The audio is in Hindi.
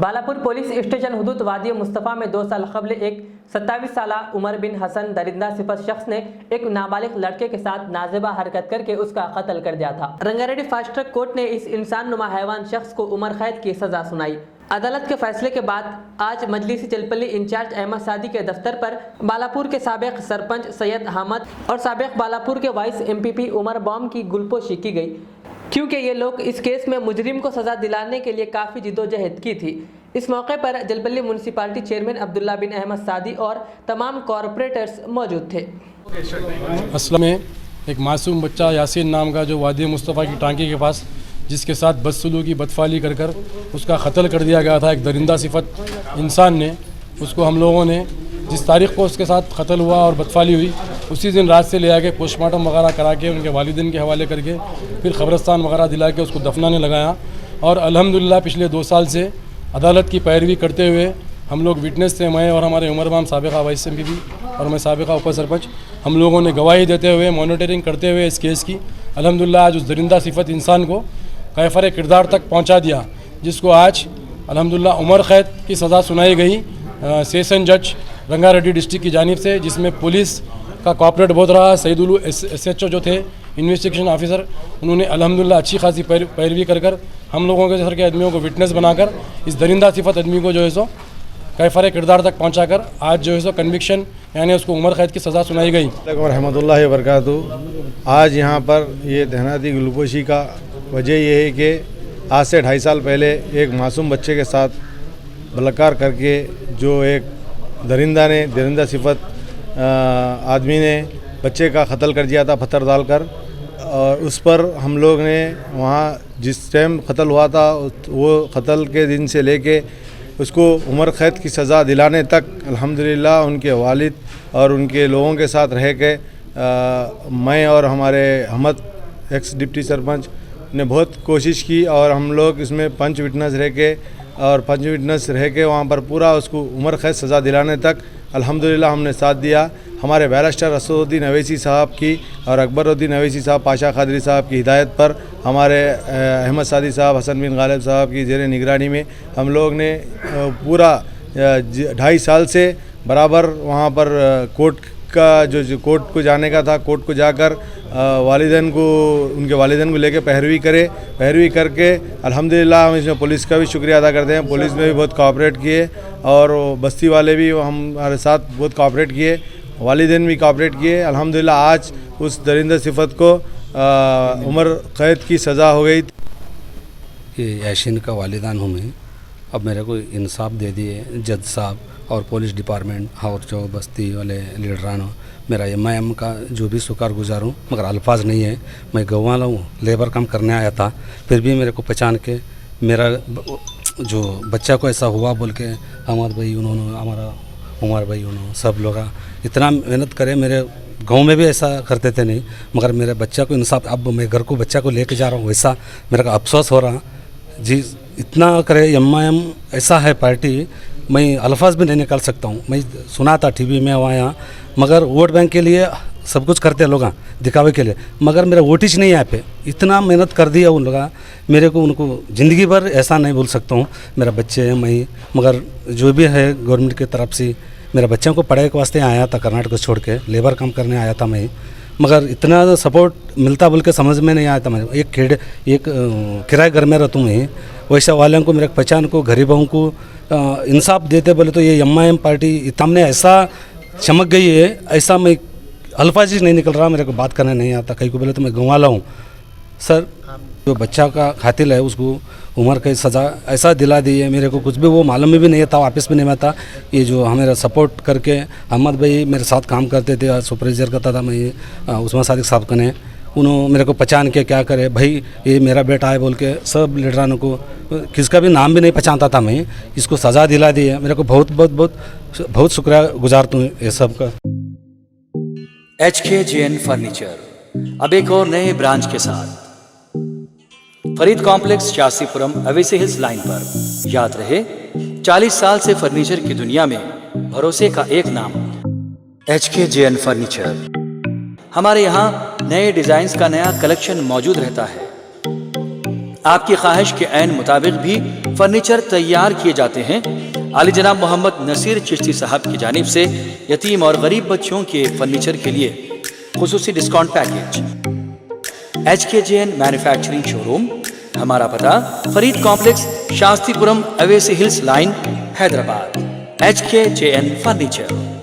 बालापुर पुलिस स्टेशन हुदूद वादी मुस्तफ़ा में 2 साल कबल एक 27 साल उमर बिन हसन दरिंदा सिफत शख्स ने एक नाबालिग लड़के के साथ नाजेबा हरकत करके उसका कत्ल कर दिया था। रंगारेड्डी फास्ट ट्रैक कोर्ट ने इस इंसान नुमा हैवान शख्स को उम्र कैद की सजा सुनाई। अदालत के फैसले के बाद आज मजलिसी चलपल्ली इंचार्ज अहमद सादी के दफ्तर पर बालापुर के साबिक सरपंच सैयद अहमद और साबिक बालापुर के वाइस MPP उमर बॉम की गुलपोशी की गई, क्योंकि ये लोग इस केस में मुजरिम को सजा दिलाने के लिए काफ़ी जिद्दोजहद की थी। इस मौके पर जलपल्ली म्यूनसिपालिटी चेयरमैन अब्दुल्ला बिन अहमद सादी और तमाम कॉरपोरेटर्स मौजूद थे। असल में एक मासूम बच्चा यासीन नाम का जो वादी मुस्तफ़ा की टांकी के पास जिसके साथ बदसलूकी बदफाली कर कर उसका कत्ल कर दिया गया था एक दरिंदा सिफत इंसान ने, उसको हम लोगों ने जिस तारीख़ को उसके साथ कत्ल हुआ और बदफाली हुई उसी दिन रात से ले आके पोस्टमार्टम वगैरह करा के उनके वालिदैन के हवाले करके फिर ख़बरस्तान वगैरह दिला के उसको दफनाने लगाया। और अल्हम्दुलिल्लाह पिछले 2 साल से अदालत की पैरवी करते हुए हम लोग विटनेस थे, मैं और हमारे उमर बाम साबिका वाइस MPP और मैं साबिका उप सरपंच, हम लोगों ने गवाही देते हुए मॉनिटरिंग करते हुए इस केस की अल्हम्दुलिल्लाह आज उस दरिंदा सिफत इंसान को कैफर किरदार तक पहुँचा दिया, जिसको आज अल्हम्दुलिल्लाह उम्र कैद की सज़ा सुनाई गई सेशन जज रंगारेड्डी डिस्ट्रिक्ट की जानिब से, जिसमें पुलिस का कॉपरेट बहुत रहा। सईदुल SHO जो थे इन्वेस्टिगेशन ऑफिसर, उन्होंने अल्हम्दुलिल्लाह अच्छी खासी पैरवी कर हम लोगों के सर के आदमियों को विटनेस बनाकर इस दरिंदा सिफत आदमी को जो है सो कैफर किरदार तक पहुँचाकर आज जो है सो कन्विक्शन यानी उसको उम्र कैद की सज़ा सुनाई गई। रहमतुल्लाहि व बरकातहू। आज यहाँ पर ये तहनाती गुलपोशी का वजह ये है कि आज से 2.5 साल पहले एक मासूम बच्चे के साथ बलात्कार करके जो एक दरिंदा सिफत आदमी ने बच्चे का कत्ल कर दिया था पत्थर डालकर, और उस पर हम लोग ने वहाँ जिस टाइम कत्ल हुआ था वो कत्ल के दिन से लेके उसको उम्र कैद की सज़ा दिलाने तक अल्हम्दुलिल्लाह उनके वालिद और उनके लोगों के साथ रह के मैं और हमारे अहमद एक्स डिप्टी सरपंच ने बहुत कोशिश की और हम लोग इसमें पंच विटनेस रह के वहाँ पर पूरा उसको उम्र कैद सज़ा दिलाने तक अल्हम्दुलिल्लाह हमने साथ दिया। हमारे बैरिस्टर असदुद्दीन अवैसी साहब की और अकबरुद्दीन अवैसी साहब, पाशा कादरी साहब की हिदायत पर हमारे अहमद सादी साहब, हसन बिन गालिब साहब की ज़ेर निगरानी में हम लोग ने पूरा 2.5 साल से बराबर वहाँ पर कोर्ट का जो कोर्ट को जाने का था, कोर्ट को जाकर उनके वालिदैन को लेके पैरवी करके अल्हम्दुलिल्लाह हम इसमें पुलिस का भी शुक्रिया अदा करते हैं। पुलिस ने भी बहुत कोऑपरेट किए और बस्ती वाले भी हमारे साथ बहुत कोऑपरेट किए, वालिदैन भी कोऑपरेट किए। अल्हम्दुलिल्लाह आज उस दरिंदा सिफत को उम्र कैद की सज़ा हो गई। ये यासीन का वालिदान हूँ मैं, अब मेरे को इंसाफ दे दिए जज साहब और पुलिस डिपार्टमेंट और जो बस्ती वाले लीडरान, मेरा MIM का जो भी शुक्रगुजार हूँ, मगर अल्फाज नहीं है। मैं गाँव वाला हूँ, लेबर काम करने आया था, फिर भी मेरे को पहचान के मेरा जो बच्चा को ऐसा हुआ बोल के अहमद भाई उन्होंने, हमारा उमर भाई उन्होंने, सब लोग इतना मेहनत करे। मेरे गांव में भी ऐसा करते थे नहीं, मगर मेरे बच्चा को इंसाफ, अब मैं घर को बच्चा को लेके जा रहा हूँ, वैसा मेरे को अफसोस हो रहा जी। इतना करे MIM ऐसा है पार्टी, मैं अल्फाज भी नहीं निकाल सकता हूँ। मैं सुना था TV में वहाँ, मगर वोट बैंक के लिए सब कुछ करते लोग दिखावे के लिए, मगर मेरा वोटिज नहीं यहाँ पे। इतना मेहनत कर दिया उन लोग, मेरे को उनको ज़िंदगी भर ऐसा नहीं भूल सकता हूँ। मेरा बच्चे है मैं, मगर जो भी है गवर्नमेंट की तरफ से मेरा बच्चों को पढ़ाई के वास्ते आया था, कर्नाटक को छोड़ के लेबर काम करने आया था मैं, मगर इतना सपोर्ट मिलता बोल के समझ में नहीं आया था। मैं एक किराए घर में रहता हूँ मैं, वैसा वालों को मेरे पहचान को गरीबों को इंसाफ देते बोले तो ये MIM पार्टी सामने ऐसा चमक गई है, ऐसा मैं अल्फाज नहीं निकल रहा, मेरे को बात करने नहीं आता। कहीं को बोले तो मैं गाँव वाला हूँ सर, जो बच्चा का कातिल है उसको उम्र की सज़ा ऐसा दिला दी है। मेरे को कुछ भी वो मालूम भी नहीं था, वापस भी नहीं था। ये जो हमें सपोर्ट करके अहमद भाई मेरे साथ काम करते थे, सुपरवाइजर करता था मैं उस्मान सादिक साहब कने, उन्होंने मेरे को पहचान के क्या करे भाई ये मेरा बेटा है बोल के सब लीडरानों को, किसका भी नाम भी नहीं पहचानता था मैं, इसको सज़ा दिला दी है। मेरे को बहुत शुक्रिया गुजारता हूँ ये सब का। HKJN फर्नीचर अब एक और नए ब्रांच के साथ Farid complex, Shastripuram, Owaisi hills line पर। याद रहे 40 साल से फर्नीचर की दुनिया में भरोसे का एक नाम HKJN फर्नीचर। हमारे यहाँ नए डिजाइन्स का नया कलेक्शन मौजूद रहता है। आपकी ख्वाहिश के ऐन मुताबिक भी फर्नीचर तैयार किए जाते हैं। आली जनाब मोहम्मद नसीर चिश्ती साहब की जानिब से यतीम और गरीब बच्चों के फर्नीचर के लिए खुसूसी discount package. HKJN manufacturing showroom, हमारा पता Farid complex, Shastripuram, Owaisi hills line, Hyderabad. HKJN furniture.